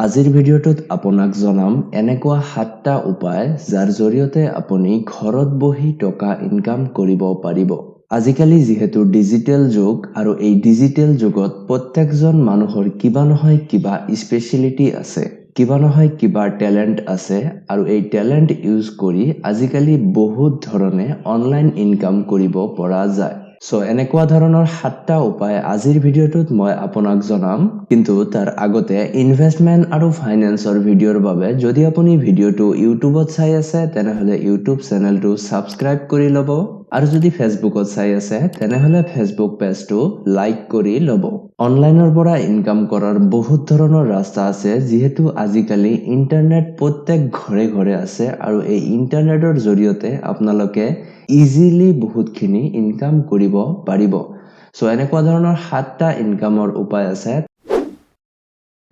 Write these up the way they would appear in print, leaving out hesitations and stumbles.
আজিৰ ভিডিঅ'টোত আপোনাক জনাম এনেকুৱা 7টা উপায় যাৰ জৰিয়তে আপুনি ঘৰত বহি টকা ইনকাম কৰিব পাৰিব। আজিকালি যেহেতু ডিজিটেল যুগ আৰু এই ডিজিটেল যুগত প্ৰত্যেকজন মানুহৰ কিবা নহয় কিবা স্পেশালিটি আছে, কিবা নহয় কিবা ট্যালেন্ট আছে আৰু এই ট্যালেন্ট ইউজ কৰি আজিকালি বহুত ধৰণে অনলাইন ইনকাম কৰিব পৰা যায়। সো এনেকুৱা ধৰণৰ 7টা উপায় আজিৰ ভিডিঅ'টোত মই আপোনাক জনাম, কিন্তু তাৰ আগতে ইনভেষ্টমেন্ট আৰু ফাইনেন্সৰ ভিডিঅ'ৰ বাবে যদি আপুনি ভিডিঅ'টো ইউটিউবত চাই আছে তেনেহলে ইউটিউব চেনেলটো সাবস্ক্ৰাইব কৰি ল'ব আৰু যদি ফেসবুকত চাই আছে তেনেহলে ফেসবুক পেজটো লাইক কৰি ল'ব। অনলাইনৰ পৰা ইনকাম কৰাৰ বহুত ধৰণৰ ৰাস্তা আছে, যেহেতু আজিকালি ইন্টাৰনেট প্ৰত্যেক ঘৰে ঘৰে আছে আৰু এই ইন্টাৰনেটৰ জৰিয়তে আপোনালোকে ইজিলি বহুতখিনি ইনকাম কৰিব পাৰিব। সো এনেকুৱা ধৰণৰ 7টা ইনকামৰ উপায় আছে।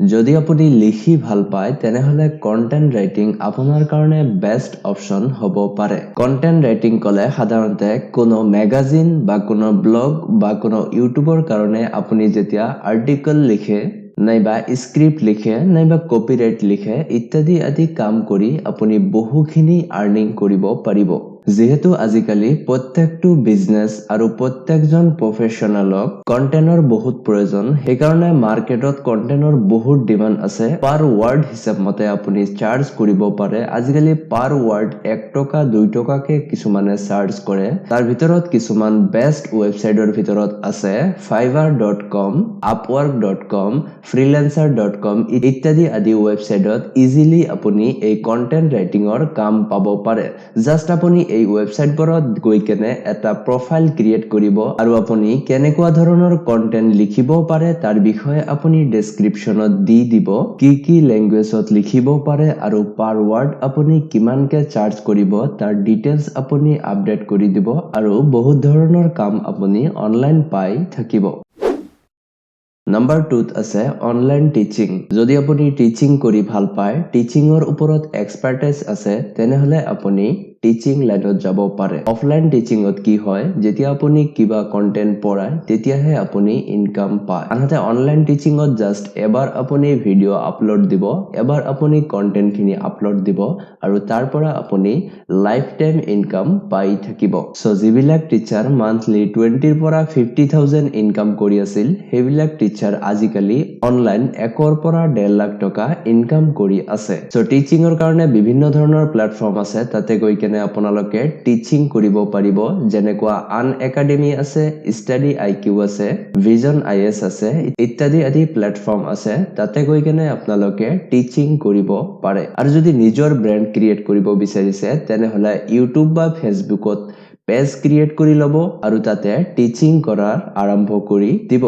যদি আপুনি লিখি ভাল পায় তেনেহলে কন্টেন্ট ৰাইটিং আপোনাৰ কাৰণে বেষ্ট অপচন হ'ব পাৰে। কন্টেন্ট ৰাইটিং কলে সাধাৰণতে কোনো ম্যাগাজিন বা কোনো ব্লগ বা কোনো ইউটিউবৰ কাৰণে আপুনি যেতিয়া আৰ্টিকল লিখে নাইবা স্ক্ৰিপ্ট লিখে নাইবা কপিৰাইট লিখে ইত্যাদি আদি কাম কৰি আপুনি বহুখিনি আৰ্নিং কৰিব পাৰিব। যেহেতু আজিকালি প্ৰত্যেকটো বিজনেস আৰু প্ৰত্যেকজন প্ৰফেশনালক কন্টেন্টৰ বহুত প্ৰয়োজন, সেইকাৰণে মাৰ্কেটত কন্টেন্টৰ বহুত ডিমান্ড আছে। পাৰ ওয়াৰ্ড হিসাব মতে আপুনি চাৰ্জ কৰিব পাৰে। আজিকালি পাৰ ওয়াৰ্ড 1 টকা 2 টকাকে কিছুমানে চাৰ্জ কৰে। তাৰ ভিতৰত কিছুমান বেষ্ট ওয়েবসাইটৰ ভিতৰত আছে fiverr.com, upwork.com, freelancer.com ইত্যাদি আদি ওয়েবসাইটত ইজিলি আপুনি এই কন্টেন্ট ৰাইটিংৰ কাম পাব পাৰে। জাস্ট আপুনি এই ওয়েবসাইটবোৰত গৈ কেনে এটা প্ৰফাইল ক্ৰিয়েট কৰিব আৰু আপুনি কেনেকুৱা ধৰণৰ কন্টেন্ট লিখিব পাৰে তাৰ বিষয়ে আপুনি ডেসক্ৰিপচনত দি দিব, কি ল্যাঙ্গুৱেজত লিখিব পাৰে আৰু পাৰ ওয়াৰ্ড আপুনি কিমানকে চাৰ্জ কৰিব তাৰ ডিটেইলছ আপুনি আপডেট কৰি দিব আৰু বহুত ধৰণৰ কাম আপুনি অনলাইন পাই থাকিব। নাম্বাৰ 2ত আছে অনলাইন টিচিং। যদি আপুনি টিচিং কৰি ভাল পায়, টিচিংৰ ওপৰত এক্সপাৰ্টাইজ আছে, তেনেহলে আপুনি টিচিং লাইনত যাব পাৰে। অফলাইন টিচিংত কি হয়, যেতিয়া আপুনি কিবা কন্টেন্ট পঢ়ায় তেতিয়াহে আপুনি ইনকাম পায়। আনহাতে অনলাইন টিচিংত জাস্ট এবাৰ আপুনি ভিডিঅ' আপলোড দিব, এবাৰ আপুনি কন্টেন্ট খিনি আপলোড দিব আৰু তাৰ পৰা আপুনি লাইফ টাইম ইনকাম পাই থাকিব। সো যিবিলাক টিচাৰ মান্থলি 20 পৰা 50,000 ইনকাম কৰি আছিল, সেইবিলাক টিচাৰ আজিকালি অনলাইন 1 পৰা 1.5 লাখ টকা ইনকাম কৰি আছে। সো টিচিংৰ কাৰণে বিভিন্ন ধৰণৰ প্ল্যাটফৰ্ম আছে, তাতে গৈ কেনে আপোনালোকে টিচিং কৰিব পাৰিব। যেনেকুৱা আন একাডেমি আছে, ষ্টাডি আইকিউ আছে, ভিজন আইএছ আছে ইত্যাদি আদি প্ল্যাটফৰ্ম আছে, তাতে গৈ কেনে আপোনালোকে টিচিং কৰিব পাৰে। আৰু যদি নিজৰ ব্ৰ্যান্ড ক্ৰিয়েট কৰিব বিচাৰিছে তেনেহলে ইউটিউব বা ফেসবুকত পেজ ক্ৰিয়েট কৰি ল'ব আৰু তাতে টিচিং কৰাৰ আৰম্ভ কৰি দিব।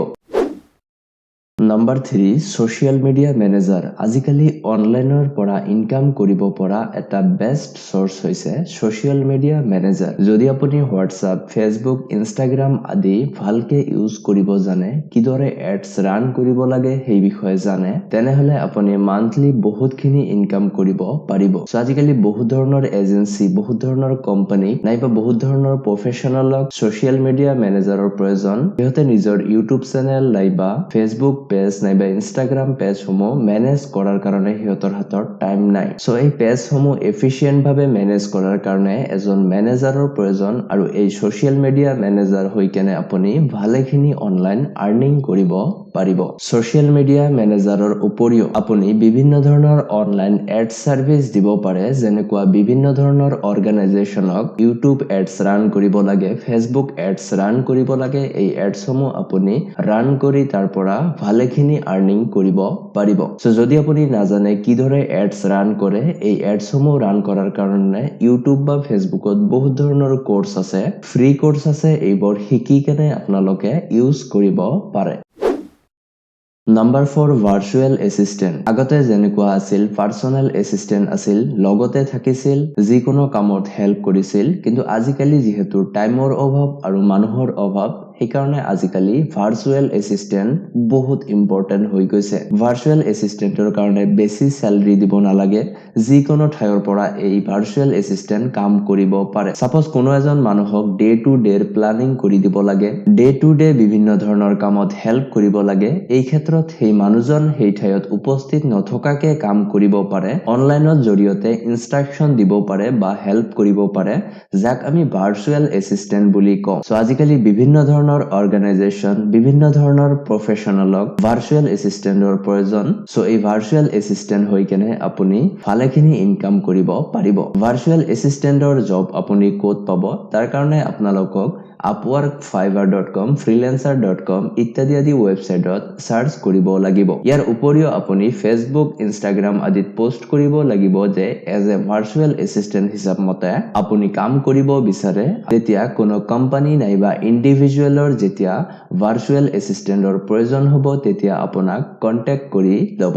Number 3 social media manager. আজিকালি অনলাইনৰ পৰা ইনকাম কৰিব পৰা এটা বেষ্ট সোৰ্স হৈছে সোশ্যাল মিডিয়া মেনেজাৰ। যদি আপুনি হোৱাটছআপ, ফেসবুক, ইনষ্টাগ্ৰাম আদি ভালকে ইউজ কৰিব জানে, কিদৰে এডছ ৰান কৰিব লাগে সেই বিষয়ে জানে, তেনেহলে আপুনি মান্থলি বহুতখিনি ইনকাম কৰিব পাৰিব। সো আজিকালি বহুত ধৰণৰ এজেন্সি, বহুত ধৰণৰ কোম্পানী নাইবা বহুত ধৰণৰ প্ৰফেশনালক সোশ্যাল মিডিয়া মেনেজাৰৰ প্ৰয়োজন। সিহঁতে নিজৰ ইউটিউব চেনেল নাইবা ফেসবুক পেজ নাইবা ইনষ্টাগ্ৰাম পেজসমূহ মেনেজ কৰাৰ কাৰণে সিহঁতৰ হাতত টাইম নাই। সো এই পেজসমূহ এফিচিয়েন্ট ভাৱে মেনেজ কৰাৰ কাৰণে এজন মেনেজাৰৰ প্ৰয়োজন আৰু এই সোশ্যাল মিডিয়া মেনেজাৰ হৈ কেনে আপুনি ভালেখিনি অনলাইন আৰ্নিং কৰিব পাৰিব। সোশ্যাল মিডিয়া মেনেজাৰৰ উপৰিও আপুনি বিভিন্ন ধৰণৰ অনলাইন এডছ সাৰ্ভিস দিব পাৰে, যেনেকুৱা বিভিন্ন ধৰণৰ অৰ্গানাইজেচনক ইউটিউব এডছ ৰান কৰিব লাগে, ফেসবুক এডছ ৰান কৰিব লাগে। এই এডছসমূহ আপুনি ৰান কৰি তাৰ পৰা ভালেখিনি আৰ্নিং কৰিব পাৰিব। সো যদি আপুনি নাজানে কিদৰে এডছ ৰান কৰে, এই এডছসমূহ ৰান কৰাৰ কাৰণে ইউটিউব বা ফেসবুকত বহুত ধৰণৰ কোৰ্স আছে, ফ্ৰী কোৰ্স আছে, এইবোৰ শিকি কেনে আপোনালোকে ইউজ কৰিব পাৰে। Number 4 virtual assistant. আগতে যেনেকুৱা আছিল পাৰ্সোনেল এসিস্ট্যান্ট আছিল, লগতে থাকিছিল, যিকোনো কামত হেল্প কৰিছিল, কিন্তু আজিকালি যেহেতু টাইমৰ অভাৱ আৰু মানুহৰ অভাৱ, সেইকাৰণে আজিকালি ভাৰ্চুৱেল এসিস্ট্যান্ট বহুত ইম্পৰ্টেন্ট হৈ গৈছে ভাৰ্চুৱেল এসিস্ট্যান্টৰ কাৰণে বেছি স্যালাৰি দিব নালাগে যিকোনো ঠাইৰ পৰা এই ভাৰ্চুৱেল এসিস্ট্যান্ট কাম কৰিব পাৰে সাপোজ কোনো এজন মানুহক ডে টু ডে প্ল্যানিং কৰি দিব লাগে ডে টু ডে বিভিন্ন ধৰণৰ কামত হেল্প কৰিব লাগে এই ক্ষেত্ৰত সেই মানুহজন সেই ঠাইত উপস্থিত নথকাকে কাম কৰিব পাৰে অনলাইনত জৰিয়তে ইনষ্ট্ৰাকচন দিব পাৰে বা হেল্প কৰিব পাৰে যাক আমি ভাৰ্চুৱেল এসিস্ট্যান্ট বুলি কওঁ সো আজিকালি বিভিন্ন ধৰণৰ অৰ্গানাইজেচন বিভিন্ন ধৰণৰ প্ৰফেশনালক ভাৰ্চুৱেল এসিস্ট্যান্টৰ প্ৰয়োজন সো এই ভাৰ্চুৱেল এসিস্ট্যান্ট হৈ কেনে আপুনি ভালেখিনি ইনকাম কৰিব পাৰিব ভাৰ্চুৱেল এসিস্ট্যান্টৰ জব আপুনি ক'ত পাব তাৰ কাৰণে আপোনালোকক Upwork, Fiverr.com, Freelancer.com ইত্যাদি আদি ৱেবছাইটত সাৰ্চ কৰিব লাগিব ইয়াৰ উপৰিও আপুনি Facebook, Instagram আদিত পোষ্ট কৰিব লাগিব যে এজ এ ভাৰ্চুৱেল এসিস্ট্যান্ট হিচাপ মতে আপুনি কাম কৰিব বিচাৰে তেতিয়া কোনো কোম্পানী নাইবা ইন্ডিভিজুৱেলৰ যেতিয়া ভাৰ্চুৱেল এসিস্ট্যান্টৰ প্ৰয়োজন হ'ব তেতিয়া আপোনাক কন্টাক্ট কৰি ল'ব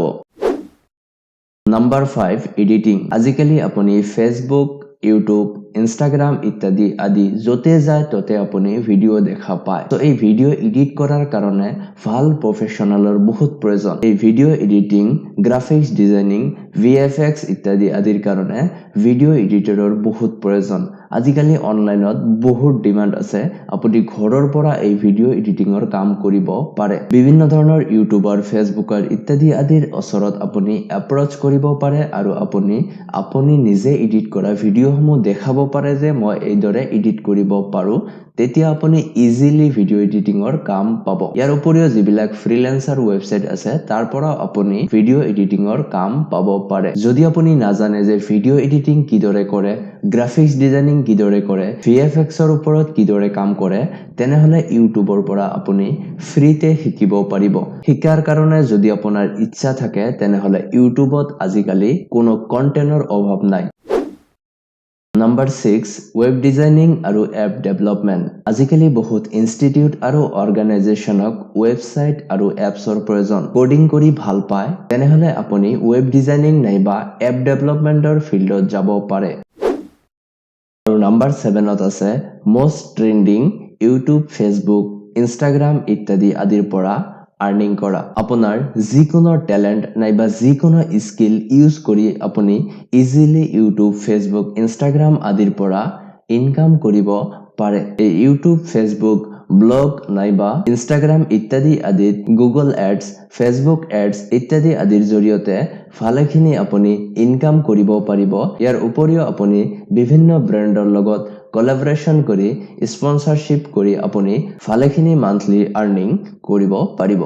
Number 5 এডিটিং আজিকালি আপুনি Facebook YouTube Instagram ইত্যাদি আদি যতে যায় ততে আপুনি ভিডিও দেখা পায় তো এই ভিডিও এডিট কৰাৰ কাৰণে ভাল প্ৰফেশনালৰ বহুত প্ৰয়োজন এই video editing graphics designing VFX ইত্যাদি আদিৰ কাৰণে ভিডিও এডিটৰৰ বহুত প্ৰয়োজন আজিকালি অনলাইনত বহুত ডিমান্ড আছে আপুনি ঘৰৰ পৰা এই ভিডিও এডিটিংৰ কাম কৰিব পাৰে বিভিন্ন ধৰণৰ ইউটিউবাৰ ফেসবুকাৰ ইত্যাদি আদিৰ ওচৰত আপুনি এপ্ৰোচ কৰিব পাৰে আৰু আপুনি নিজে এডিট কৰা ভিডিওসমূহ দেখাব পাৰে যে মই এইদৰে এডিট কৰিব পাৰো তেতিয়া আপুনি ইজিলি ভিডিও এডিটিংৰ কাম পাব ইয়াৰ উপৰিও যিবিলাক ফ্ৰিল্যান্সাৰ ৱেবছাইট আছে তাৰ পৰা আপুনি ভিডিও এডিটিংৰ কাম পাব পাৰে যদি আপুনি নাজানে যে ভিডিও এডিটিং কিদৰে কৰে গ্ৰাফিক্স ডিজাইনিং কিদৰে কৰে VFX ৰ ওপৰত কিদৰে কাম কৰে তেনেহলে ইউটিউবৰ পৰা আপুনি ফ্ৰীতে শিকিব পাৰিব শিকাৰ কাৰণে যদি আপোনাৰ ইচ্ছা থাকে তেনেহলে ইউটিউবত আজিকালি কোনো কন্টেন্টৰ অভাৱ নাই Number 6 web designing আৰু app development আজিকালি বহুত ইনষ্টিটিউট আৰু অৰ্গানাইজেচনক ওয়েবসাইট আৰু এপছৰ প্ৰয়োজন কোডিং কৰি ভাল পায় তেনেহলে আপুনি web designing নাইবা app developmentৰ ফিল্ডত যাব পাৰে আৰু নাম্বাৰ 7ত আছে most trending YouTube Facebook Instagram ইত্যাদি আদিৰ পৰা আৰ্নিং কৰা আপোনাৰ যিকোনো ট্যালেন্ট নাইবা যিকোনো স্কিল ইউজ কৰি আপুনি ইজিলি YouTube Facebook Instagram আদিৰ পৰা ইনকাম কৰিব পাৰে এই YouTube Facebook ব্লগ নাইবা Instagram ইত্যাদি আদিত Google Ads Facebook Ads ইত্যাদি আদিৰ জৰিয়তে ভালেখিনি আপুনি ইনকাম কৰিব পাৰিব ইয়াৰ উপৰিও আপুনি বিভিন্ন ব্ৰ্যান্ডৰ লগত কোলাবৰেচন কৰি স্পন্সৰশিপ কৰি আপুনি ভালেখিনি মান্থলি আৰ্নিং কৰিব পাৰিব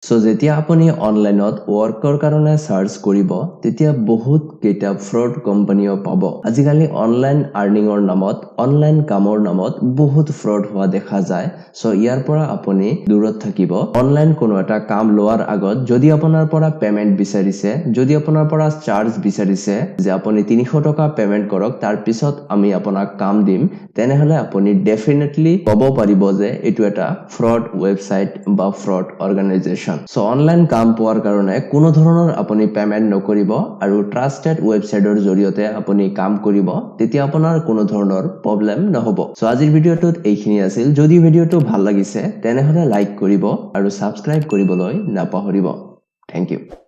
সো যেতিয়া আপুনি অনলাইনত ওয়াৰ্কৰ কাৰণে সাৰ্চ কৰিব তেতিয়া বহুত কেইটা ফ্ৰড কোম্পানীও পাব আজিকালি অনলাইন আৰ্নিংৰ নামত অনলাইন কামৰ নামত বহুত ফ্ৰড হোৱা দেখা যায় সো ইয়াৰ পৰা আপুনি দূৰত থাকিব অনলাইন কোনো এটা কাম লোৱাৰ আগত যদি আপোনাৰ পৰা পেমেন্ট বিচাৰিছে যদি আপোনাৰ পৰা চাৰ্জ বিচাৰিছে যে আপুনি 300 টকা পেমেন্ট কৰক তাৰ পিছত আমি আপোনাক কাম দিম তেনেহলে আপুনি ডেফিনেটলি ক'ব পাৰিব যে এটো এটা ফ্ৰড ওয়েবসাইট বা ফ্ৰড অৰ্গানাইজেচন সো অনলাইন কাম পোৱাৰ কাৰণে কোনো ধৰণৰ আপুনি পেমেন্ট নকৰিব আৰু ট্ৰাস্টেড ওয়েবসাইটৰ জৰিয়তে আপুনি কাম কৰিব তেতিয়া আপোনাৰ কোনো ধৰণৰ প্ৰবলেম নহব সো আজিৰ ভিডিওটোত এইখিনি আছিল যদি ভিডিওটো ভাল লাগিছে তেনেহলে লাইক কৰিব আৰু সাবস্ক্ৰাইব কৰিবলৈ নাপাহৰিব থ্যাংক ইউ